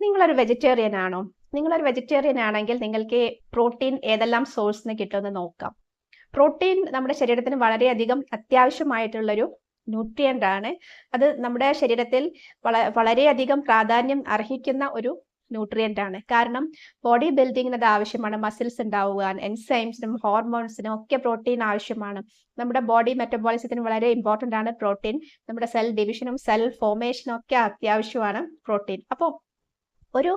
നിങ്ങളൊരു വെജിറ്റേറിയൻ ആണോ? നിങ്ങളൊരു വെജിറ്റേറിയൻ ആണെങ്കിൽ നിങ്ങൾക്ക് പ്രോട്ടീൻ ഏതെല്ലാം സോഴ്സിൽ നിന്ന് കിട്ടുമെന്ന് നോക്കാം. പ്രോട്ടീൻ നമ്മുടെ ശരീരത്തിന് വളരെയധികം അത്യാവശ്യമായിട്ടുള്ളൊരു ന്യൂട്രിയൻ്റ് ആണ്. അത് നമ്മുടെ ശരീരത്തിൽ വളരെയധികം പ്രാധാന്യം അർഹിക്കുന്ന ഒരു ന്യൂട്രിയൻ്റ് ആണ്. കാരണം ബോഡി ബിൽഡിങ്ങിന് അത് ആവശ്യമാണ്. മസിൽസ് ഉണ്ടാവുക, എൻസൈംസിനും ഹോർമോൺസിനും ഒക്കെ പ്രോട്ടീൻ ആവശ്യമാണ്. നമ്മുടെ ബോഡി മെറ്റബോളിസത്തിന് വളരെ ഇമ്പോർട്ടൻ്റ് ആണ് പ്രോട്ടീൻ. നമ്മുടെ സെൽ ഡിവിഷനും സെൽ ഫോർമേഷനും ഒക്കെ അത്യാവശ്യമാണ് പ്രോട്ടീൻ. അപ്പോൾ ഒരു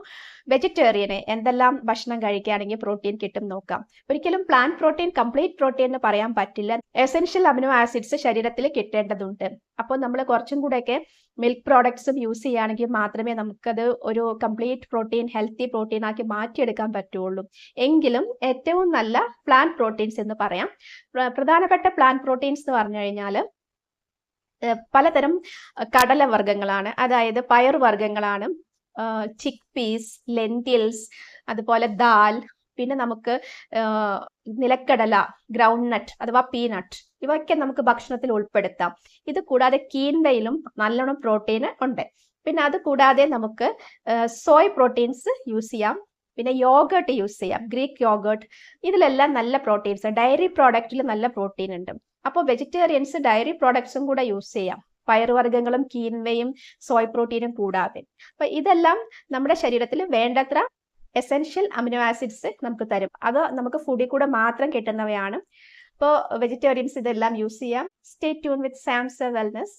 വെജിറ്റേറിയന് എന്തെല്ലാം ഭക്ഷണം കഴിക്കുകയാണെങ്കിൽ പ്രോട്ടീൻ കിട്ടും നോക്കാം. ഒരിക്കലും പ്ലാന്റ് പ്രോട്ടീൻ കംപ്ലീറ്റ് പ്രോട്ടീൻ എന്ന് പറയാൻ പറ്റില്ല. എസെൻഷ്യൽ അമിനോ ആസിഡ്സ് ശരീരത്തിൽ കിട്ടേണ്ടതുണ്ട്. അപ്പോൾ നമ്മൾ കുറച്ചും കൂടെയൊക്കെ മിൽക്ക് പ്രോഡക്ട്സും യൂസ് ചെയ്യുകയാണെങ്കിൽ മാത്രമേ നമുക്കത് ഒരു കംപ്ലീറ്റ് പ്രോട്ടീൻ ഹെൽത്തി പ്രോട്ടീൻ ആക്കി മാറ്റിയെടുക്കാൻ പറ്റുള്ളൂ. എങ്കിലും ഏറ്റവും നല്ല പ്ലാന്റ് പ്രോട്ടീൻസ് എന്ന് പറയാം. പ്രധാനപ്പെട്ട പ്ലാന്റ് പ്രോട്ടീൻസ് എന്ന് പറഞ്ഞു കഴിഞ്ഞാൽ പലതരം കടലവർഗ്ഗങ്ങളാണ്, അതായത് പയറുവർഗ്ഗങ്ങളാണ്. ചിക്ക് പീസ്, ലെന്റിൽസ്, അതുപോലെ ദാൽ, പിന്നെ നമുക്ക് നിലക്കടല, ഗ്രൗണ്ട് നട്ട് അഥവാ പീനട്ട്, ഇവയൊക്കെ നമുക്ക് ഭക്ഷണത്തിൽ ഉൾപ്പെടുത്താം. ഇത് കൂടാതെ കീൻവയിലും നല്ലോണം പ്രോട്ടീൻ ഉണ്ട്. പിന്നെ അത് കൂടാതെ നമുക്ക് സോയ് പ്രോട്ടീൻസ് യൂസ് ചെയ്യാം. പിന്നെ യോഗേർട്ട് യൂസ് ചെയ്യാം, ഗ്രീക്ക് യോഗേർട്ട്. ഇതിലെല്ലാം നല്ല പ്രോട്ടീൻസ്, ഡയറി പ്രോഡക്റ്റിൽ നല്ല പ്രോട്ടീൻ ഉണ്ട്. അപ്പോൾ വെജിറ്റേറിയൻസ് ഡയറി പ്രോഡക്ട്സും കൂടെ യൂസ് ചെയ്യാം, പയറുവർഗ്ഗങ്ങളും കീൻവയും സോയ് പ്രോട്ടീനും കൂടാതെ. അപ്പൊ ഇതെല്ലാം നമ്മുടെ ശരീരത്തിൽ വേണ്ടത്ര എസെൻഷ്യൽ അമിനോ ആസിഡ്സ് നമുക്ക് തരും. അത് നമുക്ക് ഫുഡിൽ കൂടെ മാത്രം കിട്ടുന്നവയാണ്. അപ്പോൾ വെജിറ്റേറിയൻസ് ഇതെല്ലാം യൂസ് ചെയ്യാം. Stay tune with Sam's wellness.